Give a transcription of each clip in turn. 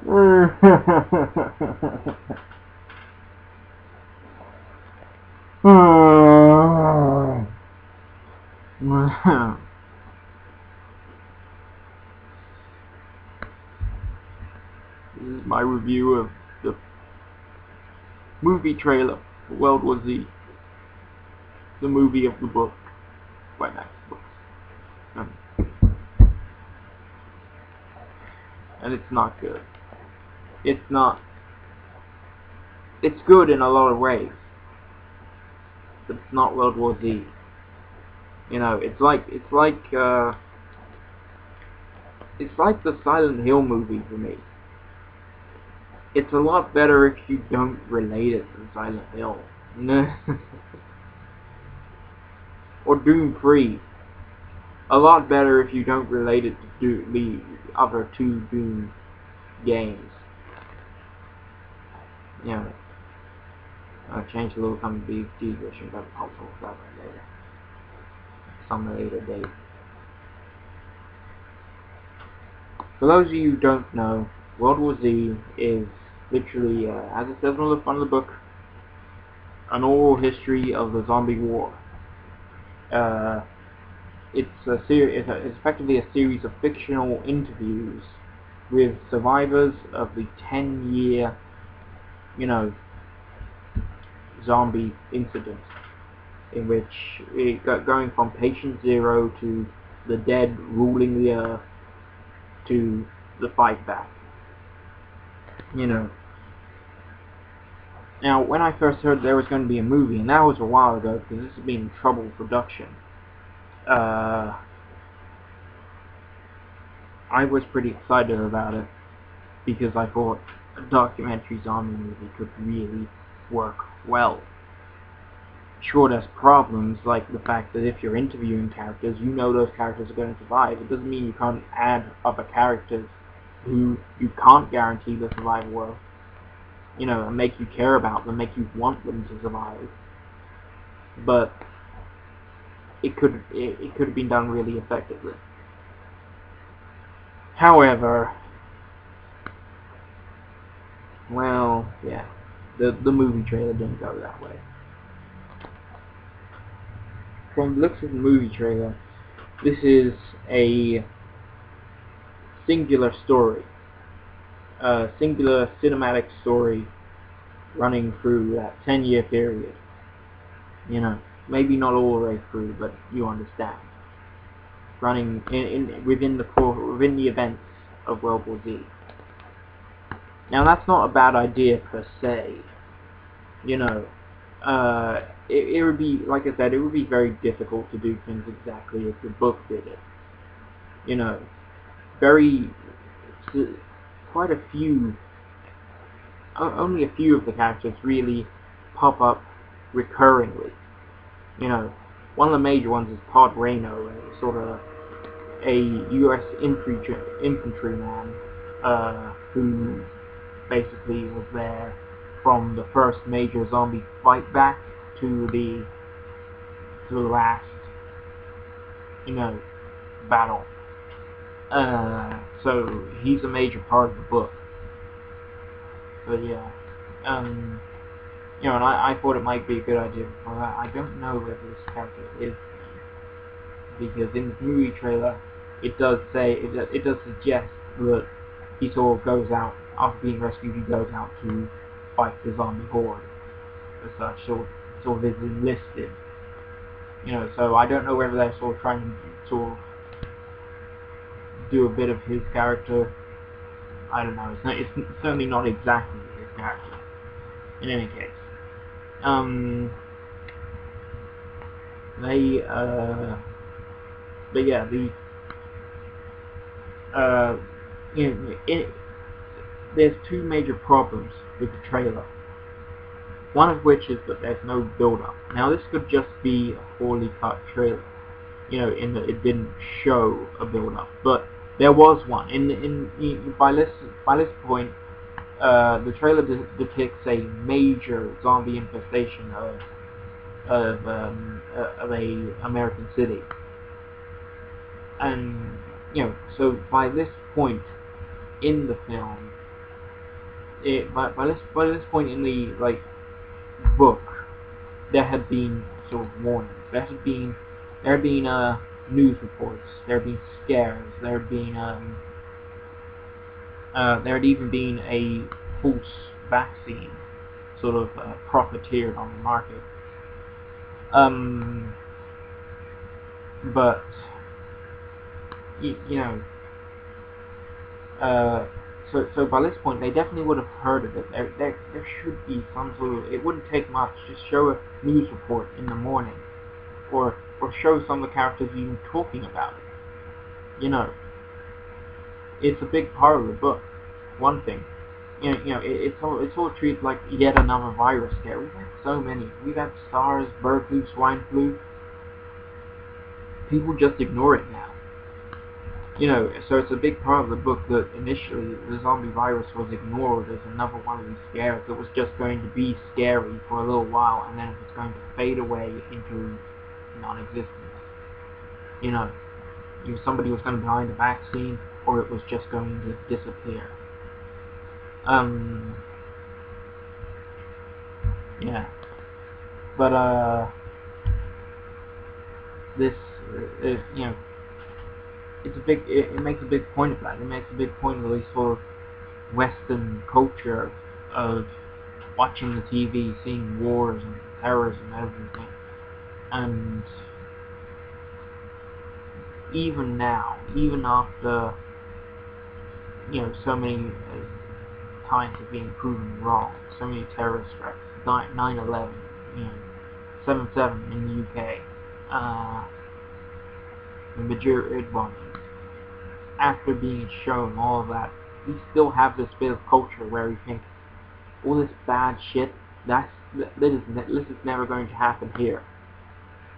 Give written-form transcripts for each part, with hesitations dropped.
This is my review of the movie trailer for World War Z, the movie of the book by Max Books. And it's not good. It's good in a lot of ways, but it's not World War Z. You know, it's like the Silent Hill movie for me. It's a lot better if you don't relate it to Silent Hill. Or Doom 3. A lot better if you don't relate it to the other two Doom games. You know, I've changed a little some of the version, but I'll talk about that later. Some later date. For those of you who don't know, World War Z is literally, as it says on the front of the book, an oral history of the zombie war. It's effectively a series of fictional interviews with survivors of the 10-year, you know, zombie incident, in which going from patient zero to the dead ruling the earth to the fight back. You know. Now, when I first heard there was going to be a movie, and that was a while ago because this has been in trouble with production, I was pretty excited about it because I thought a documentary zombie movie could really work well. Sure, there's problems like the fact that if you're interviewing characters, you know those characters are going to survive. It doesn't mean you can't add other characters who you can't guarantee the survival of, you know, and make you care about them, make you want them to survive. But it could have been done really effectively. However, well, yeah, the movie trailer didn't go that way. From the looks of the movie trailer, this is a singular story, a singular cinematic story running through that 10-year period. You know, maybe not all the way through, but you understand. Running within the events of World War Z. Now that's not a bad idea per se. You know, it would be, like I said, it would be very difficult to do things exactly as the book did it. You know, quite a few, only a few of the characters really pop up recurringly. You know, one of the major ones is Todd Reno, sort of a U.S. infantryman who basically was there from the first major zombie fight back to the last, you know, battle. So he's a major part of the book. But yeah, you know, and I thought it might be a good idea. Well, I don't know whether this character is, because in the movie trailer, it does say, it does suggest that he sort of goes out, after being rescued, he goes out to fight the zombie horde, as such, sort of is enlisted. You know, so I don't know whether they're sort of trying to sort of do a bit of his character. I don't know, it's certainly not exactly his character, in any case. But yeah, you know, there's two major problems with the trailer. One of which is that there's no build-up. Now this could just be a poorly cut trailer, you know, in that it didn't show a build-up, but there was one. By this point, the trailer depicts a major zombie infestation of a American city, and you know, so by this point in the film, by this point in the book, there had been sort of warnings. There had been news reports. There had been scares. There had even been a false vaccine sort of profiteered on the market. But you know, so by this point they definitely would have heard of it. There should be some sort of. It wouldn't take much. Just show a news report in the morning, or show some of the characters even talking about it. You know, it's a big part of the book. One thing, it's all treated like yet another virus scare. We've had so many. We've had SARS, bird flu, swine flu. People just ignore it now. So it's a big part of the book that initially the zombie virus was ignored as another one of these scares that was just going to be scary for a little while, and then it was going to fade away into non-existence. Either somebody was going to die in the vaccine, or it was just going to disappear. Yeah. But this, it's a big. It makes a big point of that. It makes a big point of this sort of Western culture of watching the TV, seeing wars and terrorism and everything. And even now, even after so many times have been proven wrong, so many terrorist threats, 9/11, 7/7 in the UK, the Madrid bombing. After being shown all of that, we still have this bit of culture where we think all this bad shit, this is never going to happen here,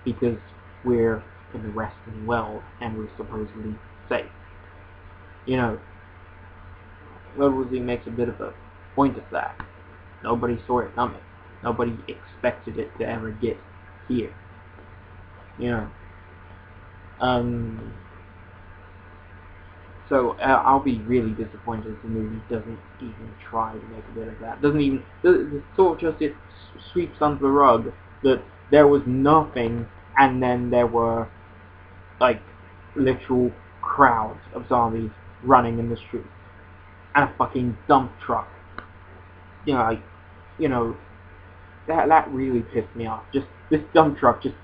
because we're in the Western world and we're supposedly safe. World War Z makes a bit of a point of that. Nobody saw it coming. Nobody expected it to ever get here. So I'll be really disappointed if the movie doesn't even try to make a bit of that. It sort of just it sweeps under the rug that there was nothing, and then there were literal crowds of zombies running in the streets, and a fucking dump truck. That really pissed me off. Just this dump truck just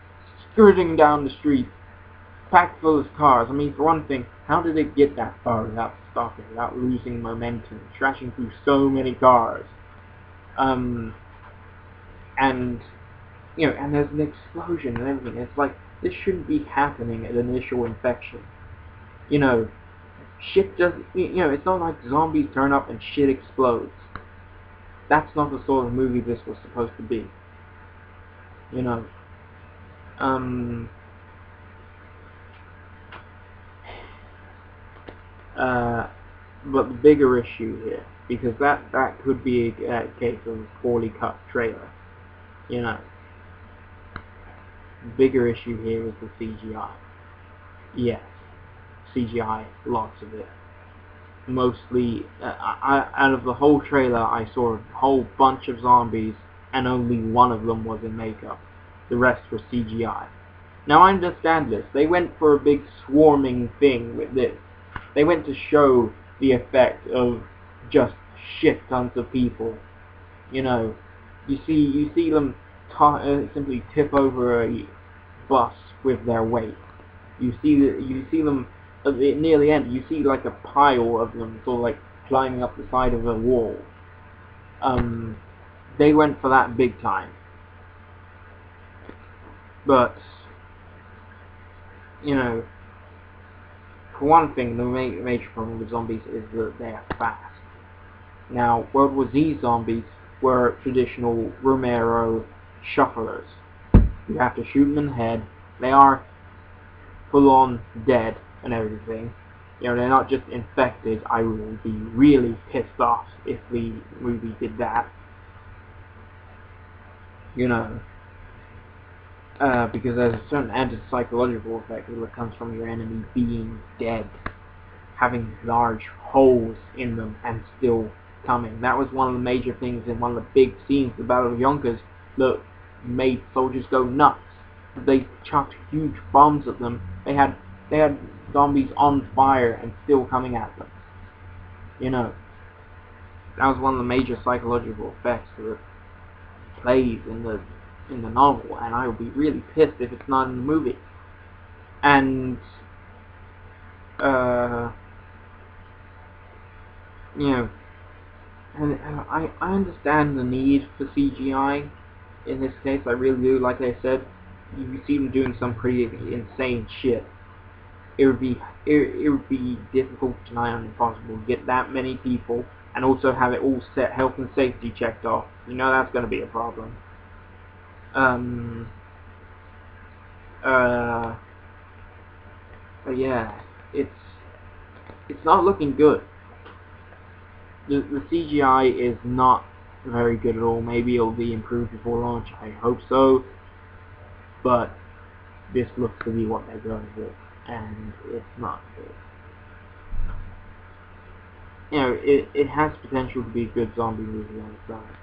skirting down the street, packed full of cars. I mean, for one thing, how did it get that far without stopping, without losing momentum, crashing through so many cars? And there's an explosion and everything. It's like, this shouldn't be happening at initial infection. Shit doesn't. It's not like zombies turn up and shit explodes. That's not the sort of movie this was supposed to be. But the bigger issue here, because that could be a case of a poorly cut trailer. The bigger issue here is the CGI. Yes, CGI, lots of it. Mostly, out of the whole trailer, I saw a whole bunch of zombies, and only one of them was in makeup. The rest were CGI. Now, I understand this. They went for a big swarming thing with this. They went to show the effect of just shit tons of people. You see them simply tip over a bus with their weight. You see them near the end. You see like a pile of them, sort of like climbing up the side of a wall. They went for that big time. But for one thing, the major problem with zombies is that they are fast. Now, World War Z zombies were traditional Romero shufflers. You have to shoot them in the head. They are full-on dead and everything. They're not just infected. I would be really pissed off if the movie did that. Because there's a certain anti-psychological effect that comes from your enemy being dead, having large holes in them and still coming. That was one of the major things in one of the big scenes, the Battle of Yonkers, that made soldiers go nuts. They chucked huge bombs at them. They had zombies on fire and still coming at them. You know, that was one of the major psychological effects that plays in the novel, and I would be really pissed if it's not in the movie. And you know, and I understand the need for CGI in this case. I really do. Like I said, you see them doing some pretty insane shit. It would be difficult, nigh on impossible, to get that many people and also have it all set, health and safety checked off. You know that's going to be a problem. But yeah, it's not looking good. The CGI is not very good at all. Maybe it'll be improved before launch. I hope so. But this looks to be what they're going with, and it's not good. You know, it has potential to be a good zombie movie on its own.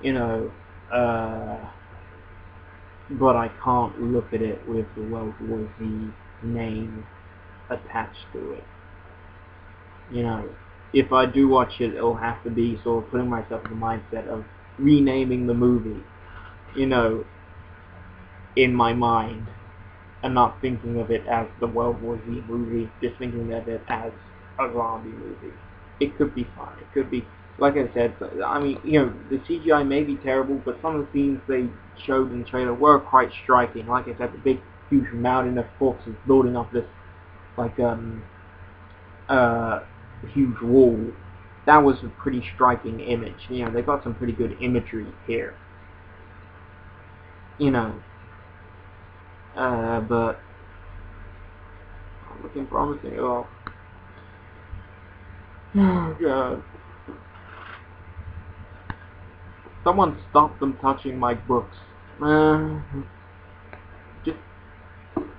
You know, but I can't look at it with the World War Z name attached to it. You know, if I do watch it, it'll have to be sort of putting myself in the mindset of renaming the movie, you know, in my mind, and not thinking of it as the World War Z movie, just thinking of it as a zombie movie. It could be fun. It could be, like I said, I mean, you know, the CGI may be terrible, but some of the scenes they showed in the trailer were quite striking. Like I said, the big, huge mountain of corpses building up this, like, huge wall. That was a pretty striking image. You know, they got some pretty good imagery here. You know, but not looking promising at all. Oh god. Someone stop them touching my books. Just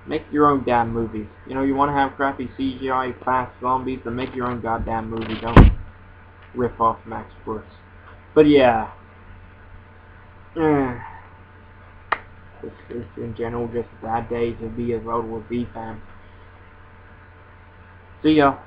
make your own damn movies. You know, you want to have crappy CGI fast zombies, then make your own goddamn movie. Don't rip off Max Brooks. But yeah. This is in general just a bad day to be a World War Z fan. See ya.